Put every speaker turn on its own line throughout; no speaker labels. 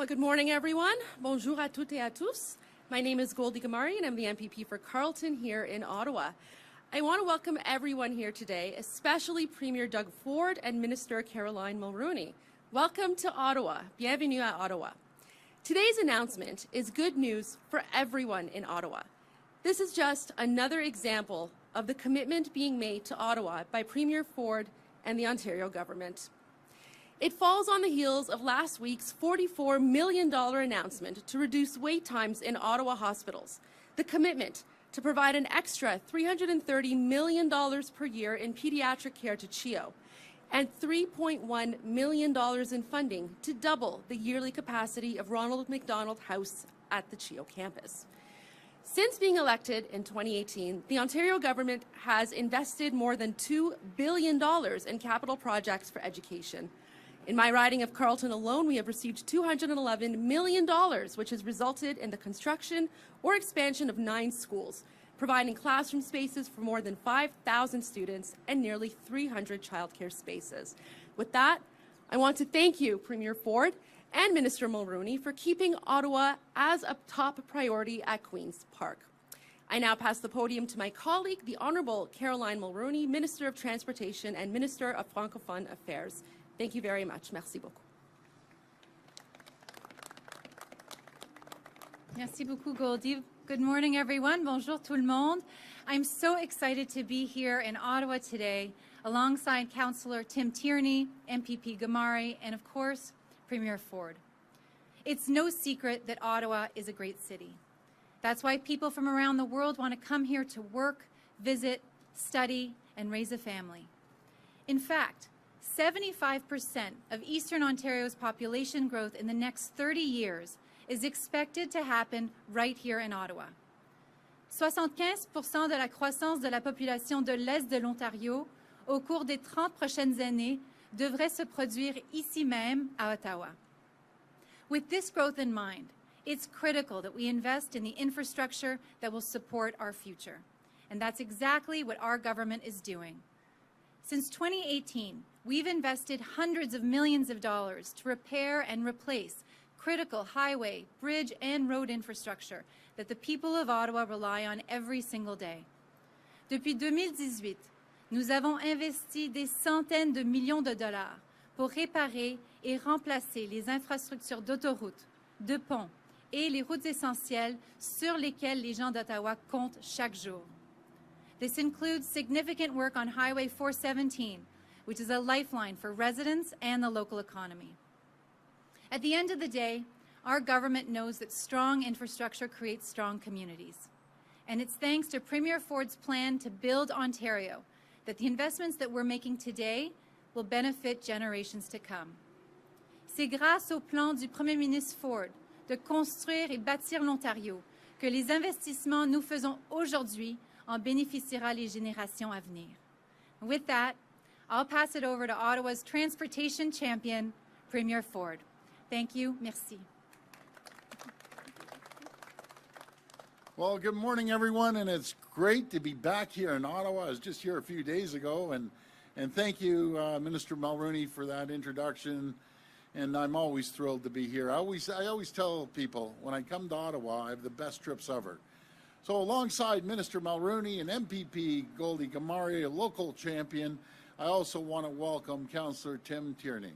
Well, good morning, everyone. Bonjour à toutes et à tous. My name is Goldie Ghamari, and I'm the MPP for Carleton here in Ottawa. I want to welcome everyone here today, especially Premier Doug Ford and Minister Caroline Mulroney. Welcome to Ottawa. Bienvenue à Ottawa. Today's announcement is good news for everyone in Ottawa. This is just another example of the commitment being made to Ottawa by Premier Ford and the Ontario government. It falls on the heels of last week's $44 million announcement to reduce wait times in Ottawa hospitals, the commitment to provide an extra $330 million per year in pediatric care to CHEO, and $3.1 million in funding to double the yearly capacity of Ronald McDonald House at the CHEO campus. Since being elected in 2018, the Ontario government has invested more than $2 billion in capital projects for education. In my riding of Carleton alone, we have received $211 million, which has resulted in the construction or expansion of 9 schools, providing classroom spaces for more than 5,000 students and nearly 300 childcare spaces. With that, I want to thank you, Premier Ford and Minister Mulroney, for keeping Ottawa as a top priority at Queen's Park. I now pass the podium to my colleague, the Honourable Caroline Mulroney, Minister of Transportation and Minister of Francophone Affairs. Thank you very much. Merci beaucoup.
Merci beaucoup, Goldie. Good morning, everyone. Bonjour tout le monde. I'm so excited to be here in Ottawa today alongside Councillor Tim Tierney, MPP Ghamari, and of course, Premier Ford. It's no secret that Ottawa is a great city. That's why people from around the world want to come here to work, visit, study, and raise a family. In fact, 75% of Eastern Ontario's population growth in the next 30 years is expected to happen right here in Ottawa. 75% de la croissance de la population de l'Est de l'Ontario au cours des 30 prochaines années devrait se produire ici même à Ottawa. With this growth in mind, it's critical that we invest in the infrastructure that will support our future. And that's exactly what our government is doing. Since 2018, we've invested hundreds of millions of dollars to repair and replace critical highway, bridge, and road infrastructure that the people of Ottawa rely on every single day. Depuis 2018, nous avons investi des centaines de millions de dollars pour réparer et remplacer les infrastructures d'autoroutes, de ponts et les routes essentielles sur lesquelles les gens d'Ottawa comptent chaque jour. This includes significant work on Highway 417, which is a lifeline for residents and the local economy. At the end of the day, our government knows that strong infrastructure creates strong communities. And it's thanks to Premier Ford's plan to build Ontario that the investments that we're making today will benefit generations to come. C'est grâce au plan du Premier ministre Ford de construire et bâtir l'Ontario que les investissements nous faisons aujourd'hui en bénéficiera les générations à venir. With that, I'll pass it over to Ottawa's transportation champion, Premier Ford. Thank you. Merci.
Well, good morning, everyone, and it's great to be back here in Ottawa. I was just here a few days ago, and thank you, Minister Mulroney, for that introduction. And I'm always thrilled to be here. I always tell people when I come to Ottawa, I have the best trips ever. So alongside Minister Mulroney and MPP Goldie Ghamari, a local champion, I also want to welcome Councillor Tim Tierney,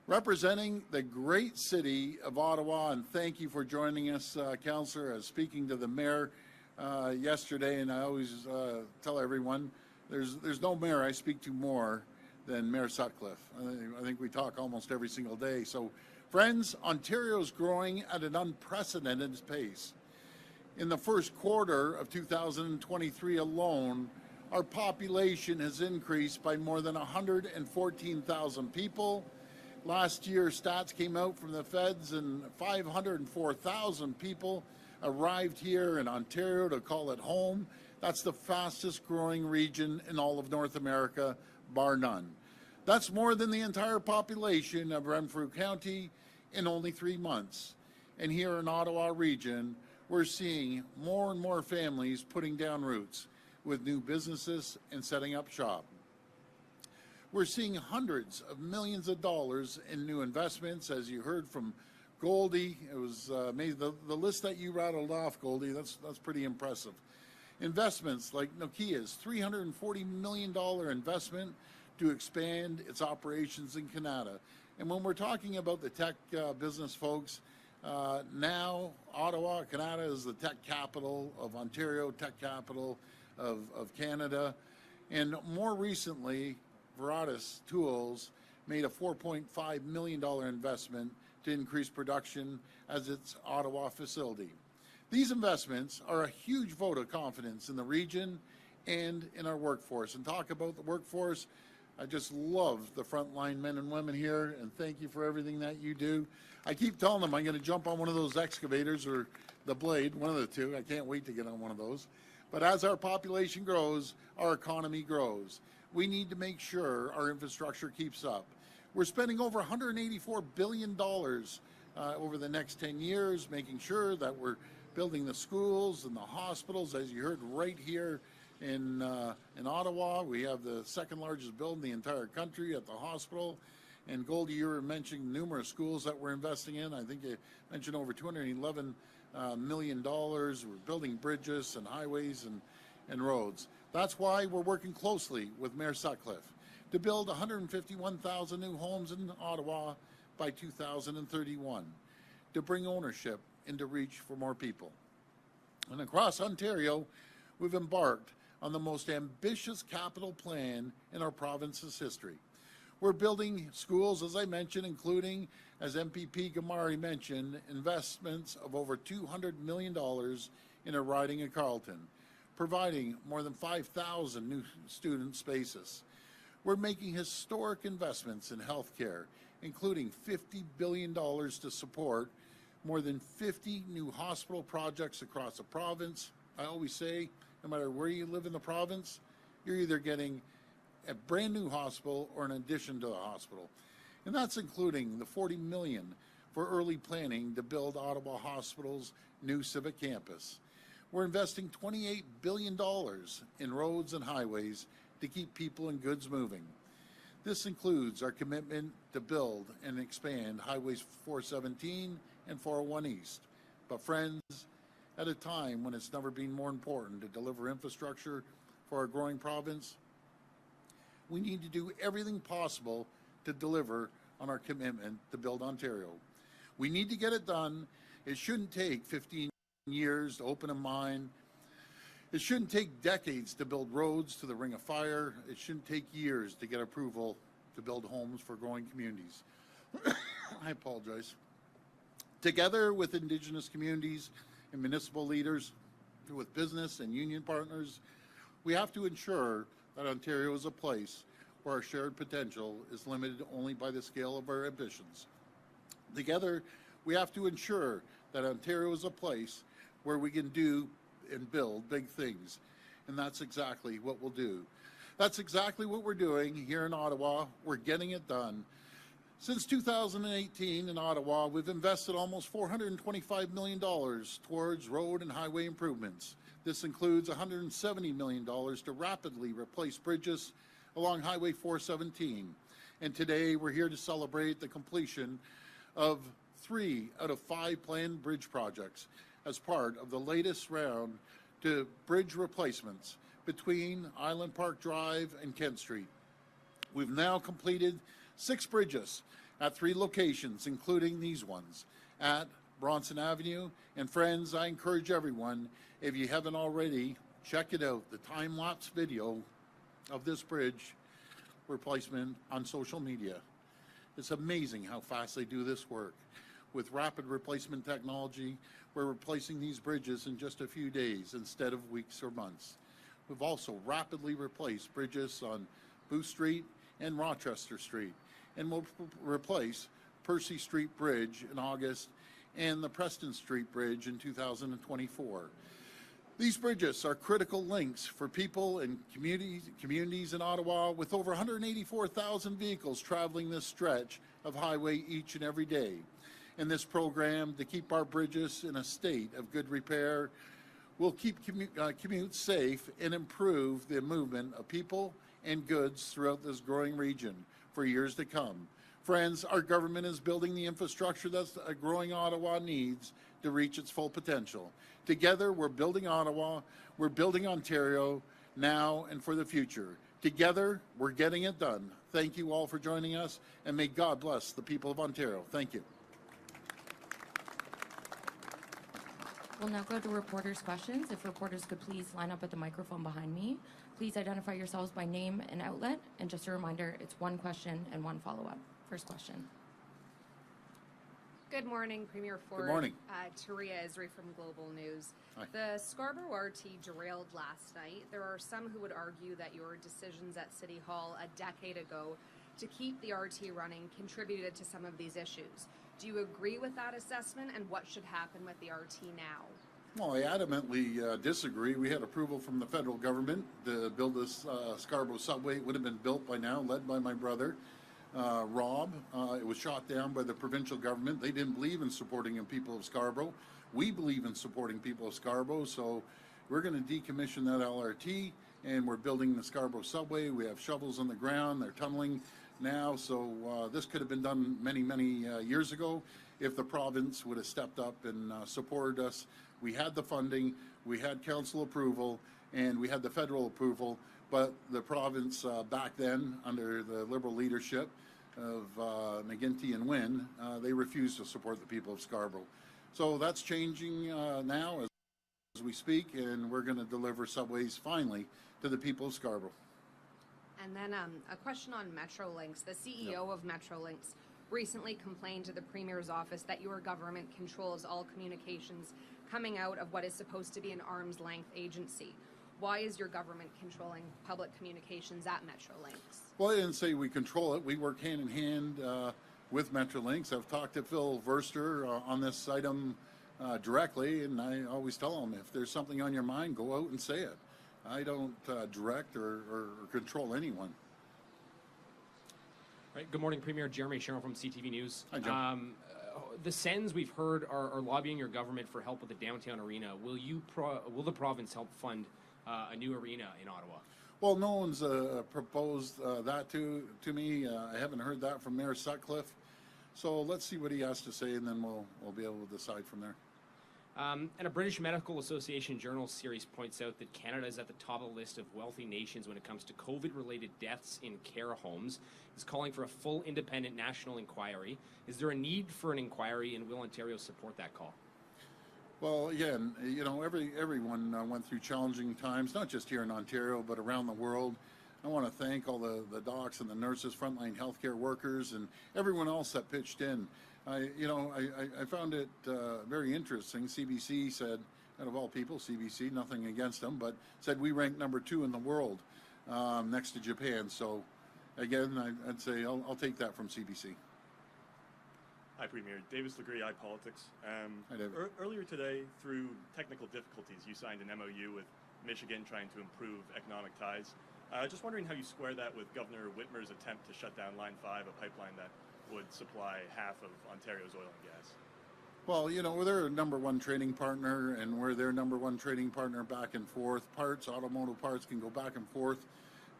representing the great city of Ottawa, and thank you for joining us, Councillor. I was speaking to the mayor yesterday, and I always tell everyone, there's no mayor I speak to more than Mayor Sutcliffe. I think we talk almost every single day. So, friends, Ontario's growing at an unprecedented pace. In the first quarter of 2023 alone, our population has increased by more than 114,000 people. Last year, stats came out from the feds, and 504,000 people arrived here in Ontario to call it home. That's the fastest growing region in all of North America, bar none. That's more than the entire population of Renfrew County in only 3 months. And here in Ottawa region, we're seeing more and more families putting down roots with new businesses and setting up shop. We're seeing hundreds of millions of dollars in new investments, as you heard from Goldie, it was amazing. The list that you rattled off, Goldie, that's pretty impressive. Investments like Nokia's $340 million investment to expand its operations in Canada. And when we're talking about the tech business folks, now Ottawa, Canada is the tech capital of Ontario, tech capital of Canada. And more recently, Veratus Tools made a $4.5 million investment to increase production as its Ottawa facility. These investments are a huge vote of confidence in the region and in our workforce. And talk about the workforce, I just love the frontline men and women here, and thank you for everything that you do. I keep telling them I'm going to jump on one of those excavators or the blade, one of the two. I can't wait to get on one of those. But as our population grows, our economy grows. We need to make sure our infrastructure keeps up. We're spending over $184 billion over the next 10 years, making sure that we're building the schools and the hospitals. As you heard right here in Ottawa, we have the second largest building in the entire country at the hospital. And Goldie, you were mentioning numerous schools that we're investing in. I think you mentioned over $211 million. We're building bridges and highways and roads. That's why we're working closely with Mayor Sutcliffe to build 151,000 new homes in Ottawa by 2031, to bring ownership into reach for more people. And across Ontario, we've embarked on the most ambitious capital plan in our province's history. We're building schools, as I mentioned, including, as MPP Ghamari mentioned, investments of over $200 million in a riding in Carleton, providing more than 5,000 new student spaces. We're making historic investments in healthcare, including $50 billion to support more than 50 new hospital projects across the province. I always say, no matter where you live in the province, you're either getting a brand new hospital or an addition to the hospital. And that's including the $40 million for early planning to build Ottawa Hospital's new civic campus. We're investing $28 billion in roads and highways to keep people and goods moving. This includes our commitment to build and expand Highways 417 and 401 East. But friends, at a time when it's never been more important to deliver infrastructure for our growing province, we need to do everything possible to deliver on our commitment to build Ontario. We need to get it done. It shouldn't take 15 years to open a mine. It shouldn't take decades to build roads to the Ring of Fire. It shouldn't take years to get approval to build homes for growing communities. I apologize. Together with Indigenous communities and municipal leaders, with business and union partners, we have to ensure that Ontario is a place where our shared potential is limited only by the scale of our ambitions. Together, we have to ensure that Ontario is a place where we can do and build big things. And that's exactly what we'll do. That's exactly what we're doing here in Ottawa. We're getting it done. Since 2018 in Ottawa, we've invested almost $425 million towards road and highway improvements. This includes $170 million to rapidly replace bridges along Highway 417. And today we're here to celebrate the completion of 3 out of 5 planned bridge projects as part of the latest round to bridge replacements between Island Park Drive and Kent Street. We've now completed 6 bridges at 3 locations, including these ones at Bronson Avenue. And friends, I encourage everyone, if you haven't already, check it out, the time-lapse video of this bridge replacement on social media. It's amazing how fast they do this work. With rapid replacement technology, we're replacing these bridges in just a few days instead of weeks or months. We've also rapidly replaced bridges on Booth Street and Rochester Street, and we'll replace Percy Street Bridge in August and the Preston Street Bridge in 2024. These bridges are critical links for people and communities in Ottawa, with over 184,000 vehicles traveling this stretch of highway each and every day. In this program, to keep our bridges in a state of good repair, will keep commutes safe and improve the movement of people and goods throughout this growing region for years to come. Friends, our government is building the infrastructure that a growing Ottawa needs to reach its full potential. Together, we're building Ottawa, we're building Ontario now and for the future. Together, we're getting it done. Thank you all for joining us, and may God bless the people of Ontario. Thank you.
We'll now go to reporters' questions. If reporters could please line up at the microphone behind me. Please identify yourselves by name and outlet. And just a reminder, it's one question and one follow-up. First question.
Good morning, Premier Ford.
Good morning.
Taria Isri from Global News.
Hi.
The Scarborough RT derailed last night. There are some who would argue that your decisions at City Hall a decade ago to keep the RT running contributed to some of these issues. Do you agree with that assessment, and what should happen with the RT now?
Well, I adamantly disagree. We had approval from the federal government to build this Scarborough subway. It would have been built by now, led by my brother, Rob. It was shot down by the provincial government. They didn't believe in supporting the people of Scarborough. We believe in supporting people of Scarborough, so we're going to decommission that LRT, and we're building the Scarborough subway. We have shovels on the ground. They're tunneling now, so this could have been done many years ago if the province would have stepped up and supported us. We had the funding, we had council approval, and we had the federal approval, but the province back then, under the Liberal leadership of McGuinty and Wynne, they refused to support the people of Scarborough. So that's changing now as we speak, and we're going to deliver subways finally to the people of Scarborough.
And then a question on Metrolinx. The CEO of Metrolinx recently complained to the Premier's office that your government controls all communications coming out of what is supposed to be an arm's length agency. Why is your government controlling public communications at Metrolinx?
Well, I didn't say we control it. We work hand in hand with Metrolinx. I've talked to Phil Verster on this item directly, and I always tell him, if there's something on your mind, go out and say it. I don't direct or control anyone.
Right. Good morning, Premier. Jeremy Sherrill from CTV News.
Hi, John.
The Sens we've heard are lobbying your government for help with the downtown arena. Will the province help fund a new arena in Ottawa?
Well, no one's proposed that to me. I haven't heard that from Mayor Sutcliffe. So let's see what he has to say, and then we'll be able to decide from there.
And a British Medical Association journal series points out that Canada is at the top of the list of wealthy nations when it comes to COVID-related deaths in care homes. It's calling for a full independent national inquiry. Is there a need for an inquiry, and will Ontario support that call?
Well, again, you know, everyone went through challenging times, not just here in Ontario, but around the world. I want to thank all the docs and the nurses, frontline healthcare workers, and everyone else that pitched in. I found it very interesting. CBC said, out of all people, CBC, nothing against them, but said we ranked #2 in the world next to Japan. So, again, I'd say I'll take that from CBC.
Hi, Premier. Davis Legree, iPolitics.
Hi, David.
Earlier today, through technical difficulties, you signed an MOU with Michigan trying to improve economic ties. Just wondering how you square that with Governor Whitmer's attempt to shut down Line 5, a pipeline that would supply half of Ontario's oil and gas.
Well, you know, we're their #1 trading partner, and we're their #1 trading partner back and forth. Automotive parts can go back and forth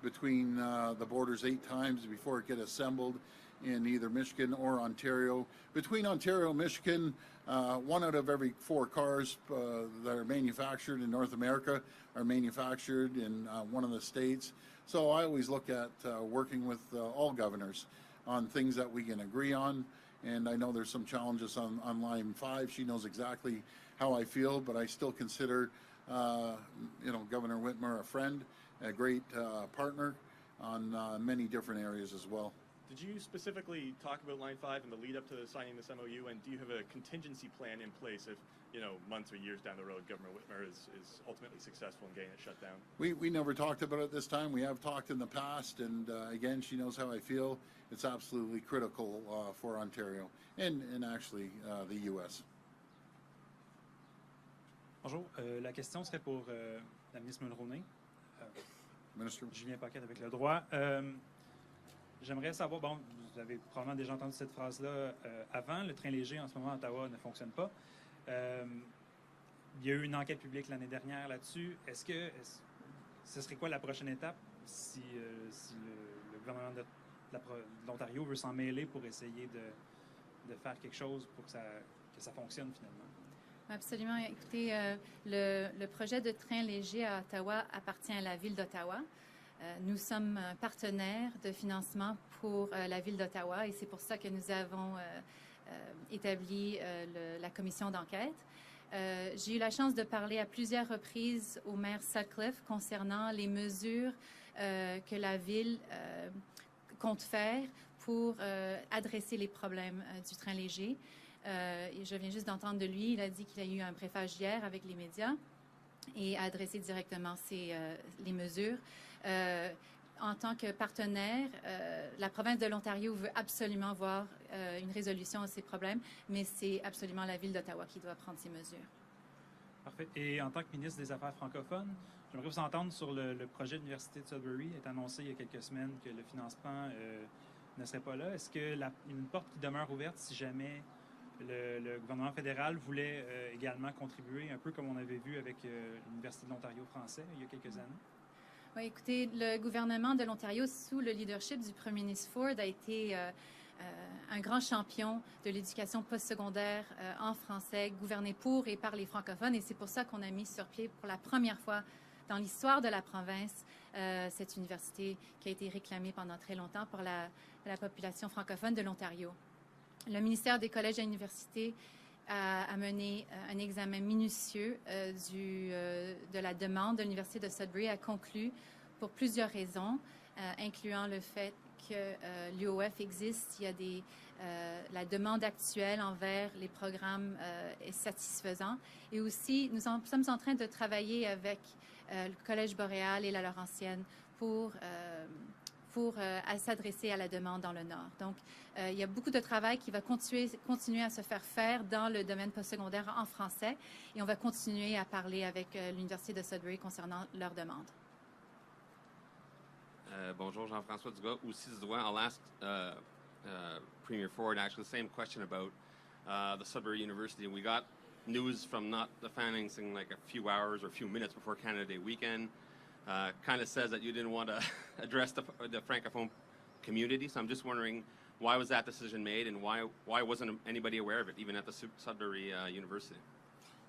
between the borders 8 times before it gets assembled in either Michigan or Ontario. Between Ontario and Michigan, 1 out of every 4 cars that are manufactured in North America are manufactured in one of the states. So I always look at working with all governors on things that we can agree on. And I know there's some challenges on Line 5. She knows exactly how I feel, but I still consider, Governor Whitmer a friend, a great partner on many different areas as well.
Did you specifically talk about Line 5 in the lead up to signing this MOU, and do you have a contingency plan in place if, months or years down the road, Governor Whitmer is ultimately successful in getting it shut down?
We never talked about it this time. We have talked in the past, and again, she knows how I feel. It's absolutely critical for Ontario and actually the U.S.
Bonjour. La question serait pour la ministre Mulroney.
Minister.
Julien Paquette avec le droit. J'aimerais savoir, bon, vous avez probablement déjà entendu cette phrase-là avant, le train léger en ce moment à Ottawa ne fonctionne pas. Il y a eu une enquête publique l'année dernière là-dessus. Ce serait quoi la prochaine étape si le gouvernement l'Ontario veut s'en mêler pour essayer de faire quelque chose pour que ça fonctionne finalement.
Absolument. Écoutez, le projet de train léger à Ottawa appartient à la Ville d'Ottawa. Nous sommes un partenaire de financement pour la Ville d'Ottawa et c'est pour ça que nous avons établi la commission d'enquête. J'ai eu la chance de parler à plusieurs reprises au maire Sutcliffe concernant les mesures que la Ville compte faire pour adresser les problèmes du train léger. Et je viens juste d'entendre de lui, il a dit qu'il a eu un briefage hier avec les médias et a adressé directement les mesures. En tant que partenaire, la province de l'Ontario veut absolument voir une résolution à ces problèmes, mais c'est absolument la Ville d'Ottawa qui doit prendre ces mesures.
Parfait. Et en tant que ministre des Affaires francophones, j'aimerais vous entendre sur le projet de l'Université de Sudbury. Il est annoncé il y a quelques semaines que le financement ne serait pas là. Est-ce qu'il y a une porte qui demeure ouverte si jamais le gouvernement fédéral voulait également contribuer, un peu comme on avait vu avec l'Université de l'Ontario français il y a quelques années?
Oui, écoutez, le gouvernement de l'Ontario, sous le leadership du premier ministre Ford, a été un grand champion de l'éducation postsecondaire en français, gouverné pour et par les francophones. Et c'est pour ça qu'on a mis sur pied pour la première fois dans l'histoire de la province cette université qui a été réclamée pendant très longtemps pour la population francophone de l'Ontario. Le ministère des Collèges et universités a mené un examen minutieux de la demande de l'Université de Sudbury, a conclu pour plusieurs raisons, incluant le fait que l'UOF existe, il y a la demande actuelle envers les programmes est satisfaisante. Et aussi, nous sommes en train de travailler avec le Collège boréal et la Laurentienne pour s'adresser à la demande dans le Nord. Donc, il y a beaucoup de travail qui va continuer à se faire dans le domaine postsecondaire en français et on va continuer à parler avec l'Université de Sudbury concernant leurs demandes.
Bonjour, Jean-François Dugas, aussi Dudois. I'll ask Premier Ford actually the same question about the Sudbury University. We got news from not the financing like a few hours or a few minutes before Canada Day weekend. Kind of says that you didn't want to address the Francophone community. So I'm just wondering, why was that decision made and why wasn't anybody aware of it, even at the Sudbury University?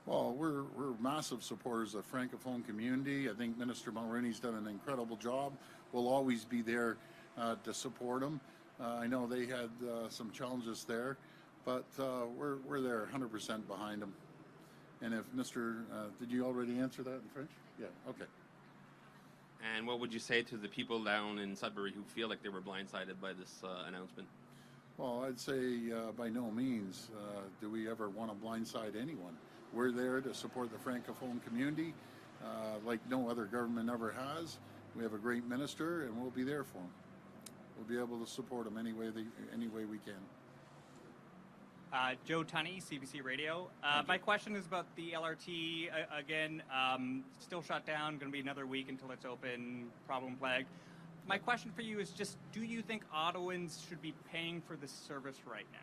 Well, we're massive supporters of the Francophone community. I think Minister Mulroney's done an incredible job. We'll always be there to support them. I know they had some challenges there, but we're there 100% behind them. And if did you already answer that in French? Yeah, okay.
And what would you say to the people down in Sudbury who feel like they were blindsided by this announcement?
Well, I'd say by no means do we ever want to blindside anyone. We're there to support the Francophone community like no other government ever has. We have a great minister, and we'll be there for him. We'll be able to support him any way we can.
Joe Tunney, CBC Radio. My question is about the LRT. Again, still shut down, going to be another week until it's open, problem plagued. My question for you is just, do you think Ottawans should be paying for this service right now?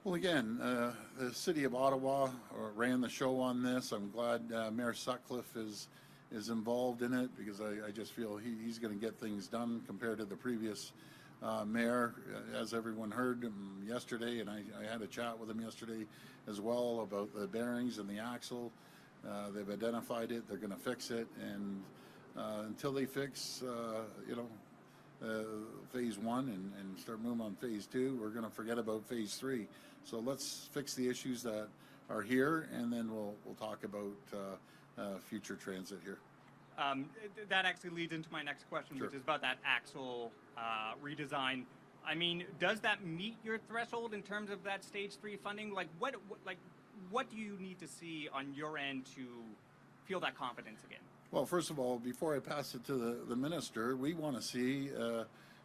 Well, again, the City of Ottawa ran the show on this. I'm glad Mayor Sutcliffe is involved in it because I just feel he's going to get things done compared to the previous mayor. As everyone heard him yesterday, and I had a chat with him yesterday as well about the bearings and the axle. They've identified it. They're going to fix it, and until they fix, phase 1 and start moving on phase 2, we're going to forget about phase 3. So let's fix the issues that are here, and then we'll talk about future transit here.
That actually leads into my next question,
Sure.
which is about that axle redesign. I mean, does that meet your threshold in terms of that stage 3 funding? Like, what do you need to see on your end to feel that confidence again?
Well, first of all, before I pass it to the minister, we want to see,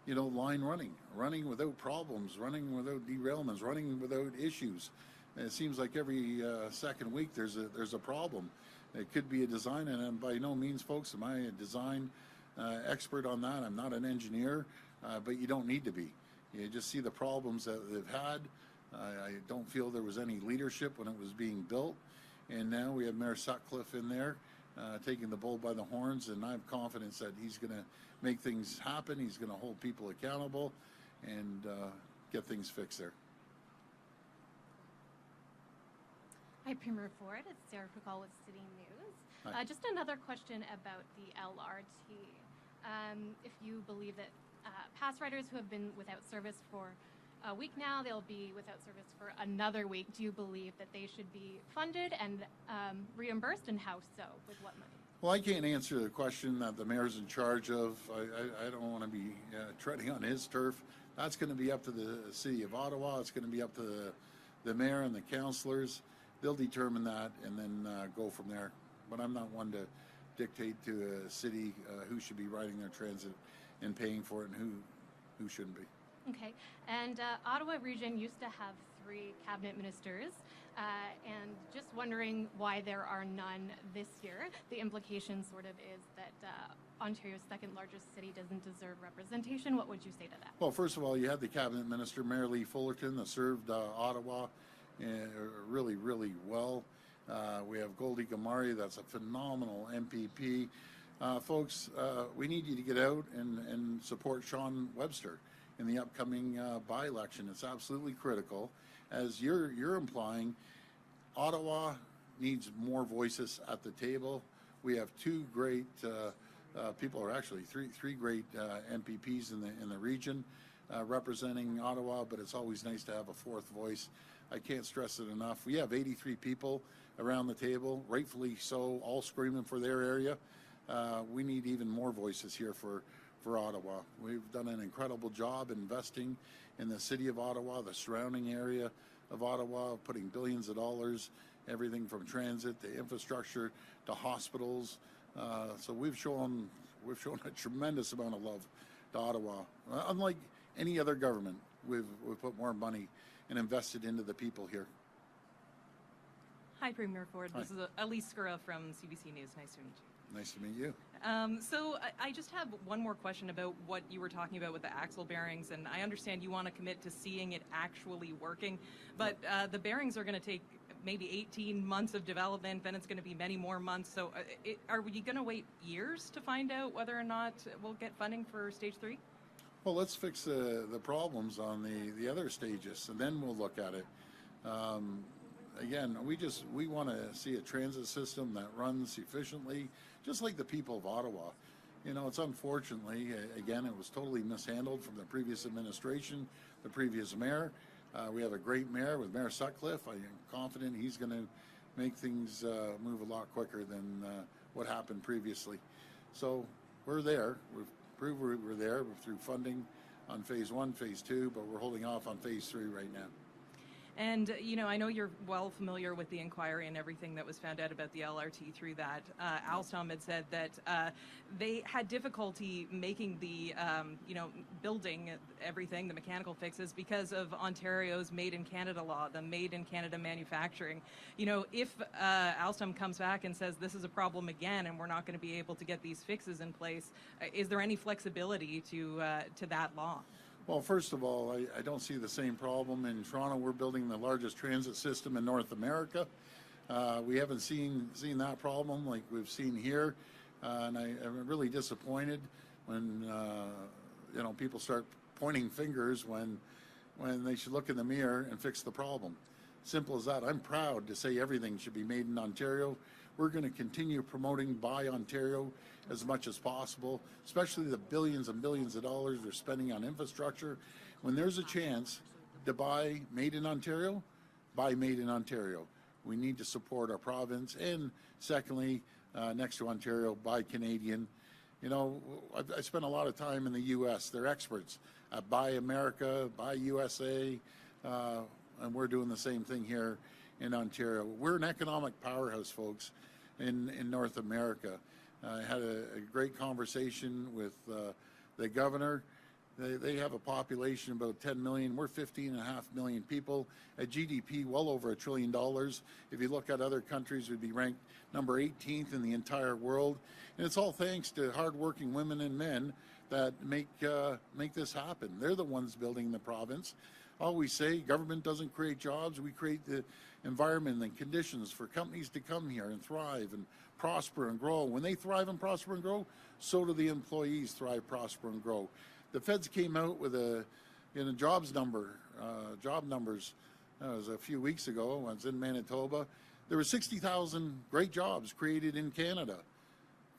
line running without problems, running without derailments, running without issues. And it seems like every second week there's a problem. It could be a design, and by no means, folks, am I a design expert on that. I'm not an engineer, but you don't need to be. You just see the problems that they've had. I don't feel there was any leadership when it was being built, and now we have Mayor Sutcliffe in there. taking the bull by the horns, and I have confidence that he's going to make things happen. He's going to hold people accountable and get things fixed there.
Hi, Premier Ford. It's Sarah Foucault with City News.
Hi.
Just another question about the LRT. If you believe that pass riders who have been without service for a week now, they'll be without service for another week. Do you believe that they should be funded and reimbursed, and how so? With what money?
Well, I can't answer the question that the mayor's in charge of. I don't want to be treading on his turf. That's going to be up to the city of Ottawa. It's going to be up to the mayor and the councillors. They'll determine that and then go from there. But I'm not one to dictate to a city who should be riding their transit and paying for it and who shouldn't be.
Okay. And Ottawa region used to have 3 cabinet ministers, and just wondering why there are none this year. The implication sort of is that Ontario's second largest city doesn't deserve representation. What would you say to that?
Well, first of all, you had the cabinet minister, Mayor Lee Fullerton, that served Ottawa really, really well. We have Goldie Ghamari, that's a phenomenal MPP. Folks, we need you to get out and support Sean Webster in the upcoming by-election. It's absolutely critical. As you're implying, Ottawa needs more voices at the table. We have 2 great people, or actually three great MPPs in the region representing Ottawa, but it's always nice to have a 4th voice. I can't stress it enough. We have 83 people around the table, rightfully so, all screaming for their area. We need even more voices here for Ottawa. We've done an incredible job investing in the city of Ottawa, the surrounding area of Ottawa, putting billions of dollars, everything from transit to infrastructure to hospitals. So we've shown a tremendous amount of love to Ottawa. Unlike any other government, we've put more money and invested into the people here.
Hi, Premier Ford.
Hi.
This is Elise Skura from CBC News. Nice to meet you.
Nice to meet you.
So I just have one more question about what you were talking about with the axle bearings, and I understand you want to commit to seeing it actually working, but the bearings are going to take maybe 18 months of development, then it's going to be many more months. So are we going to wait years to find out whether or not we'll get funding for Stage 3?
Well, let's fix the problems on the other stages, and then we'll look at it. Again, we want to see a transit system that runs efficiently, just like the people of Ottawa. You know, it's unfortunately, again, it was totally mishandled from the previous administration, the previous mayor. We have a great mayor with Mayor Sutcliffe. I am confident he's going to make things move a lot quicker than what happened previously. So we're there. We've proved we're there through funding on Phase 1, Phase 2, but we're holding off on Phase 3 right now.
And, you know, I know you're well familiar with the inquiry and everything that was found out about the LRT through that. Alstom had said that they had difficulty making the, building everything, the mechanical fixes, because of Ontario's Made in Canada law, the Made in Canada manufacturing. You know, if Alstom comes back and says this is a problem again and we're not going to be able to get these fixes in place, is there any flexibility to that law?
Well, first of all, I don't see the same problem. In Toronto, we're building the largest transit system in North America. We haven't seen that problem like we've seen here, and I'm really disappointed when people start pointing fingers when they should look in the mirror and fix the problem. Simple as that. I'm proud to say everything should be made in Ontario. We're going to continue promoting Buy Ontario as much as possible, especially the billions and billions of dollars we're spending on infrastructure. When there's a chance to buy Made in Ontario, buy Made in Ontario. We need to support our province, and secondly, next to Ontario, buy Canadian. You know, I spent a lot of time in the U.S. They're experts at Buy America, Buy USA, and we're doing the same thing here in Ontario. We're an economic powerhouse, folks, in North America. I had a great conversation with the governor. They have a population of about 10 million. We're 15.5 million people. A GDP well over $1 trillion. If you look at other countries, we'd be ranked number 18th in the entire world. And it's all thanks to hardworking women and men that make this happen. They're the ones building the province. I always say government doesn't create jobs. We create the environment and conditions for companies to come here and thrive and prosper and grow. When they thrive and prosper and grow, so do the employees thrive, prosper, and grow. The feds came out with job numbers. That was a few weeks ago. I was in Manitoba. There were 60,000 great jobs created in Canada.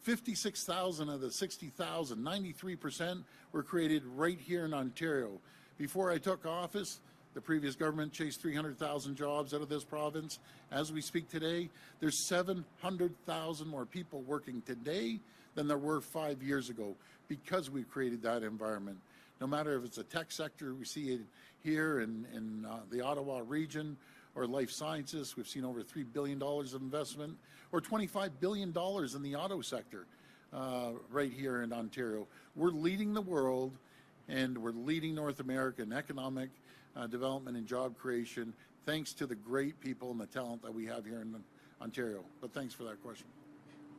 56,000 of the 60,000, 93%, were created right here in Ontario. Before I took office, the previous government chased 300,000 jobs out of this province. As we speak today, there's 700,000 more people working today than there were 5 years ago because we created that environment. No matter if it's a tech sector, we see it here in the Ottawa region, or life sciences, we've seen over $3 billion of investment, or $25 billion in the auto sector right here in Ontario. We're leading the world, and we're leading North America in economic development and job creation, thanks to the great people and the talent that we have here in Ontario. But thanks for that question.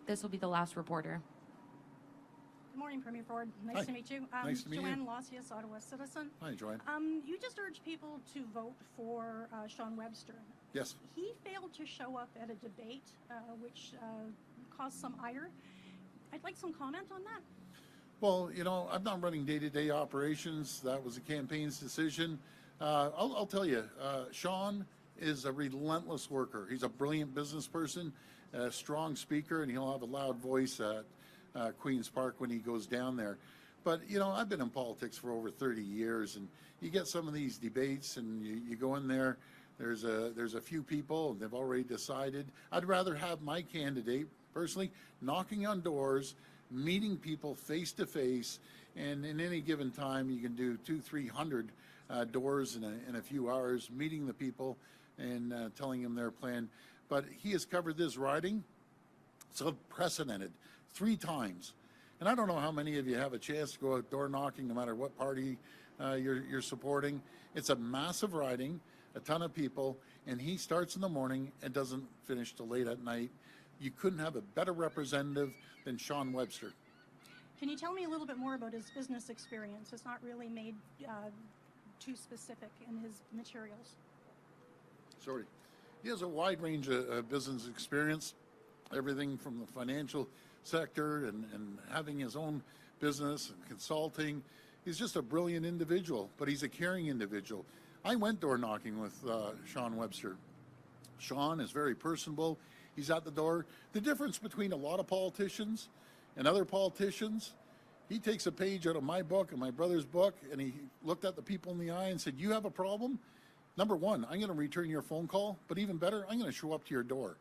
This will be the last reporter.
Good morning, Premier Ford. Nice
Hi.
to meet you.
Nice to meet you.
Joanne Lossius, Ottawa citizen.
Hi, Joanne.
You just urged people to vote for Sean Webster.
Yes.
He failed to show up at a debate, which caused some ire. I'd like some comment on that.
Well, you know, I'm not running day-to-day operations. That was the campaign's decision. I'll tell you, Sean is a relentless worker. He's a brilliant business person, a strong speaker, and he'll have a loud voice at Queen's Park when he goes down there. But, you know, I've been in politics for over 30 years, and you get some of these debates, and you go in there, there's a few people, and they've already decided. I'd rather have my candidate, personally, knocking on doors, meeting people face to face, and in any given time, you can do 200-300 doors in a few hours, meeting the people and telling them their plan. But he has covered this riding. It's unprecedented, 3 times. And I don't know how many of you have a chance to go out door knocking, no matter what party you're supporting. It's a massive riding, a ton of people, and he starts in the morning and doesn't finish till late at night. You couldn't have a better representative than Sean Webster.
Can you tell me a little bit more about his business experience? It's not really made too specific in his materials.
Sorry. He has a wide range of business experience, everything from the financial sector and having his own business and consulting. He's just a brilliant individual, but he's a caring individual. I went door knocking with Sean Webster. Sean is very personable. He's at the door. The difference between a lot of politicians and other politicians, he takes a page out of my book and my brother's book, and he looked at the people in the eye and said, you have a problem? Number one, I'm going to return your phone call, but even better, I'm going to show up to your door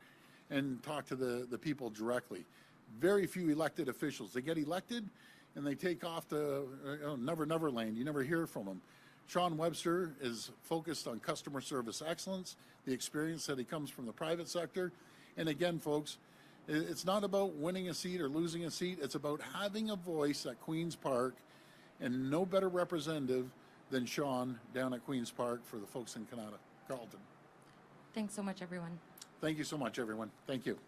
and talk to the people directly. Very few elected officials. They get elected and they take off to never land. You never hear from them. Sean Webster is focused on customer service excellence, the experience that he comes from the private sector. And again, folks, it's not about winning a seat or losing a seat. It's about having a voice at Queen's Park, and no better representative than Sean down at Queen's Park for the folks in Carleton.
Thanks so much, everyone.
Thank you so much, everyone. Thank you.